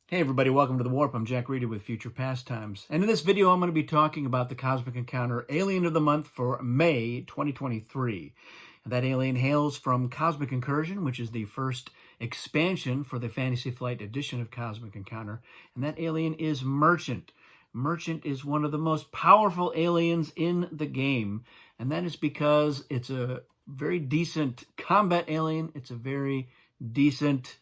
Hey everybody, welcome to The Warp. I'm Jack Reedy with Future Pastimes. And in this video, I'm going to be talking about the Cosmic Encounter Alien of the Month for May 2023. And that alien hails from Cosmic Incursion, which is the first expansion for the Fantasy Flight edition of Cosmic Encounter. And that alien is Merchant. Merchant is one of the most powerful aliens in the game. And that is because it's a very decent combat alien. It's a very decent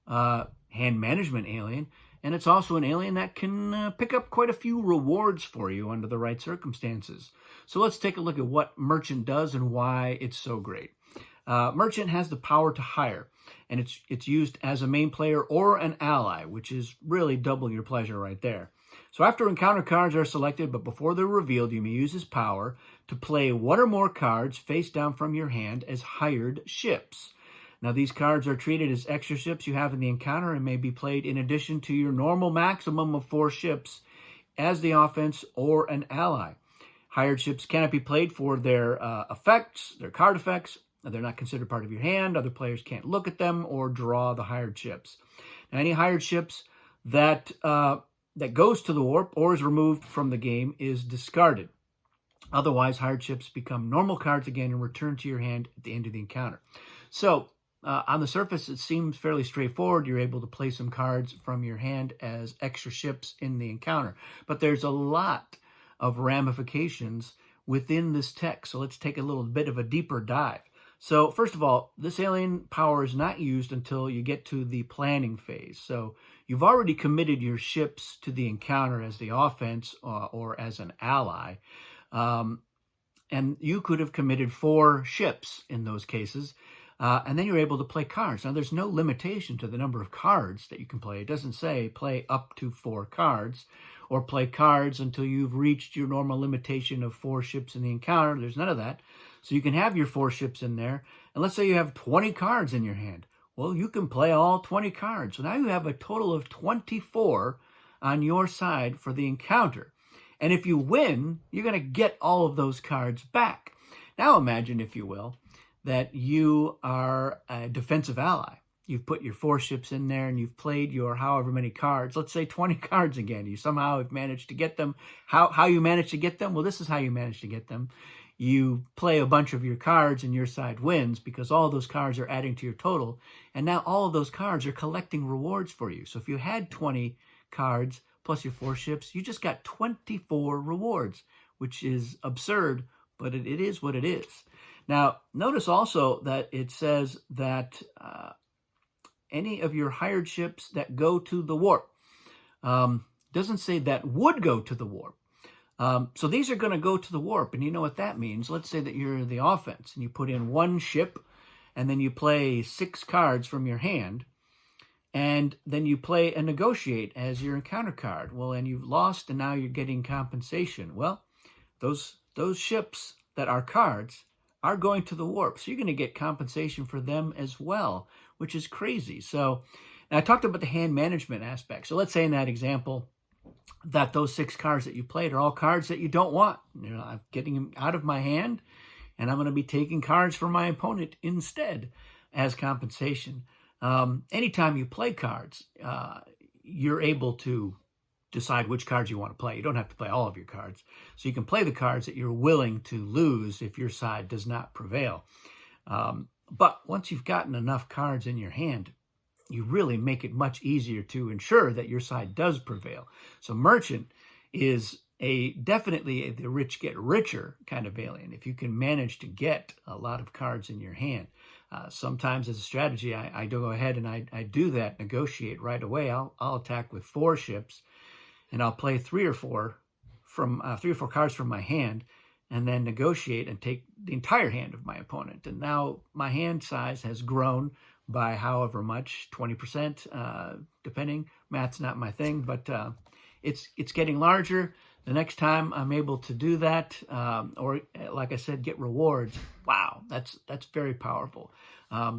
hand management alien, and it's also an alien that can pick up quite a few rewards for you under the right circumstances. So let's take a look at what Merchant does and why it's so great. Merchant has the power to hire, and it's used as a main player or an ally, which is really double your pleasure right there. So after encounter cards are selected, but before they're revealed, you may use his power to play one or more cards face down from your hand as hired ships. Now, these cards are treated as extra ships you have in the encounter and may be played in addition to your normal maximum of 4 ships as the offense or an ally. Hired ships cannot be played for their effects, their card effects. They're not considered part of your hand. Other players can't look at them or draw the hired ships. Now, any hired ships that goes to the warp or is removed from the game is discarded. Otherwise, hired ships become normal cards again and return to your hand at the end of the encounter. So, on the surface, it seems fairly straightforward. You're able to play some cards from your hand as extra ships in the encounter. But there's a lot of ramifications within this text. So let's take a little bit of a deeper dive. So first of all, this alien power is not used until you get to the planning phase. So you've already committed your ships to the encounter as the offense or as an ally. And you could have committed 4 ships in those cases. And then you're able to play cards. Now, there's no limitation to the number of cards that you can play. It doesn't say play up to 4 cards or play cards until you've reached your normal limitation of 4 ships in the encounter. There's none of that. So you can have your 4 ships in there. And let's say you have 20 cards in your hand. Well, you can play all 20 cards. So now you have a total of 24 on your side for the encounter. And if you win, you're going to get all of those cards back. Now imagine, if you will, that you are a defensive ally. You've put your 4 ships in there and you've played your however many cards, let's say 20 cards again. You somehow have managed to get them. How you managed to get them? Well, this is how you managed to get them. You play a bunch of your cards and your side wins because all those cards are adding to your total. And now all of those cards are collecting rewards for you. So if you had 20 cards plus your 4 ships, you just got 24 rewards, which is absurd, but it is what it is. Now, notice also that it says that any of your hired ships that go to the warp, doesn't say that would go to the warp. So these are going to go to the warp, and you know what that means. Let's say that you're the offense, and you put in 1 ship, and then you play 6 cards from your hand, and then you play a negotiate as your encounter card. Well, and you've lost, and now you're getting compensation. Well, those ships that are cards are going to the warp. So you're going to get compensation for them as well, which is crazy. So now I talked about the hand management aspect. So let's say in that example that those 6 cards that you played are all cards that you don't want. I'm getting them out of my hand, and I'm going to be taking cards from my opponent instead as compensation. Anytime you play cards, you're able to decide which cards you want to play. You don't have to play all of your cards. So you can play the cards that you're willing to lose if your side does not prevail. But once you've gotten enough cards in your hand, you really make it much easier to ensure that your side does prevail. So Merchant is definitely the rich get richer kind of alien. If you can manage to get a lot of cards in your hand. Sometimes as a strategy, I do go ahead and I do that, negotiate right away. I'll attack with 4 ships, and I'll play 3 or 4 cards from my hand, and then negotiate and take the entire hand of my opponent. And now my hand size has grown by however much, 20%, depending. Math's not my thing, but it's getting larger. The next time I'm able to do that, or like I said, get rewards, wow, that's very powerful.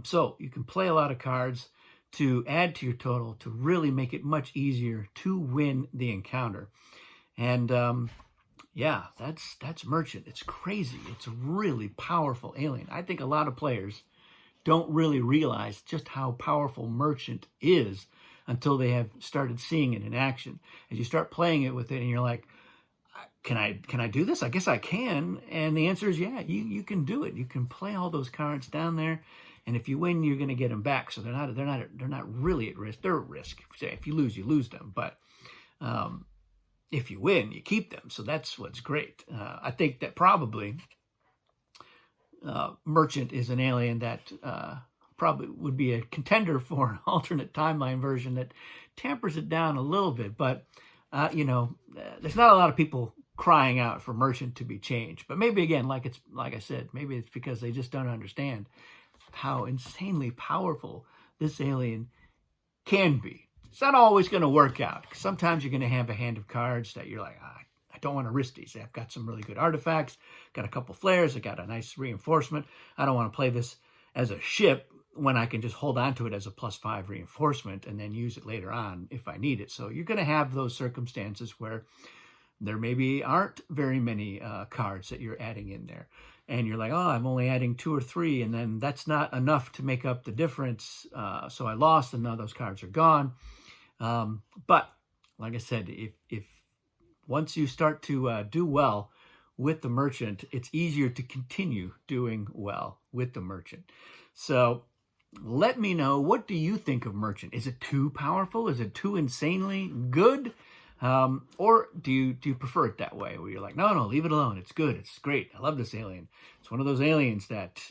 So you can play a lot of cards to add to your total to really make it much easier to win the encounter. And yeah, that's Merchant. It's crazy. It's a really powerful alien. I think a lot of players don't really realize just how powerful Merchant is until they have started seeing it in action. As you start playing it with it and you're like, can I do this? I guess I can. And the answer is yeah, you can do it. You can play all those cards down there. And if you win, you're going to get them back. So they're not really at risk. They're at risk. If you lose them. But if you win, you keep them. So that's what's great. I think that probably Merchant is an alien that probably would be a contender for an alternate timeline version that tampers it down a little bit. But there's not a lot of people crying out for Merchant to be changed. But maybe again, like I said, maybe it's because they just don't understand how insanely powerful this alien can be. It's not always going to work out. Sometimes you're going to have a hand of cards that you're like, I don't want to risk these. I've got some really good artifacts, got a couple flares, I got a nice reinforcement. I don't want to play this as a ship when I can just hold on to it as a +5 reinforcement and then use it later on if I need it. So you're going to have those circumstances where there maybe aren't very many cards that you're adding in there. And you're like, oh, I'm only adding 2 or 3, and then that's not enough to make up the difference. So I lost, and now those cards are gone. But like I said, if once you start to do well with the Merchant, it's easier to continue doing well with the Merchant. So let me know, what do you think of Merchant? Is it too powerful? Is it too insanely good? Or do you prefer it that way, where you're like, no, leave it alone. It's good. It's great. I love this alien. It's one of those aliens that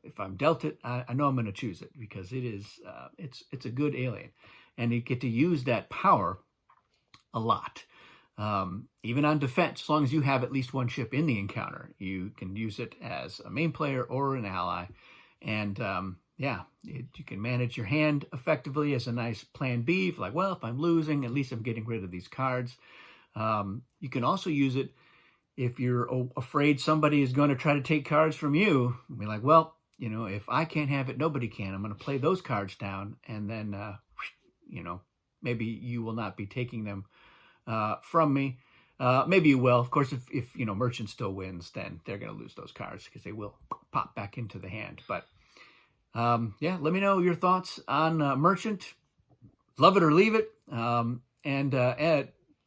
if I'm dealt it, I know I'm going to choose it because it is it's a good alien, and you get to use that power a lot. Even on defense, as long as you have at least one ship in the encounter, you can use it as a main player or an ally, and you can manage your hand effectively as a nice plan B. If like, well, if I'm losing, at least I'm getting rid of these cards. You can also use it if you're afraid somebody is going to try to take cards from you. Be like, well, if I can't have it, nobody can. I'm going to play those cards down, and then, maybe you will not be taking them from me. Maybe you will. Of course, if Merchant still wins, then they're going to lose those cards because they will pop back into the hand. But let me know your thoughts on Merchant. Love it or leave it. And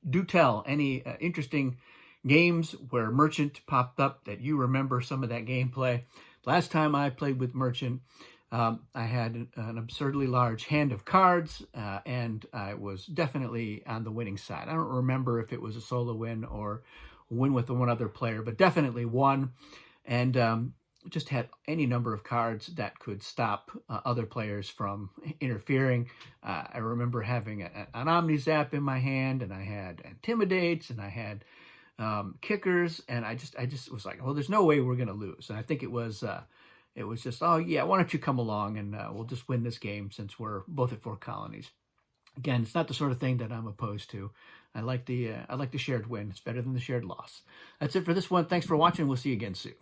do tell any interesting games where Merchant popped up that you remember some of that gameplay. Last time I played with Merchant, I had an absurdly large hand of cards, and I was definitely on the winning side. I don't remember if it was a solo win or win with one other player, but definitely won. And just had any number of cards that could stop other players from interfering. I remember having an Omnizap in my hand, and I had Intimidates, and I had Kickers, and I just was like, well, there's no way we're going to lose. And I think it was just, oh yeah, why don't you come along and we'll just win this game since we're both at 4 colonies. Again, it's not the sort of thing that I'm opposed to. I like the shared win. It's better than the shared loss. That's it for this one. Thanks for watching. We'll see you again soon.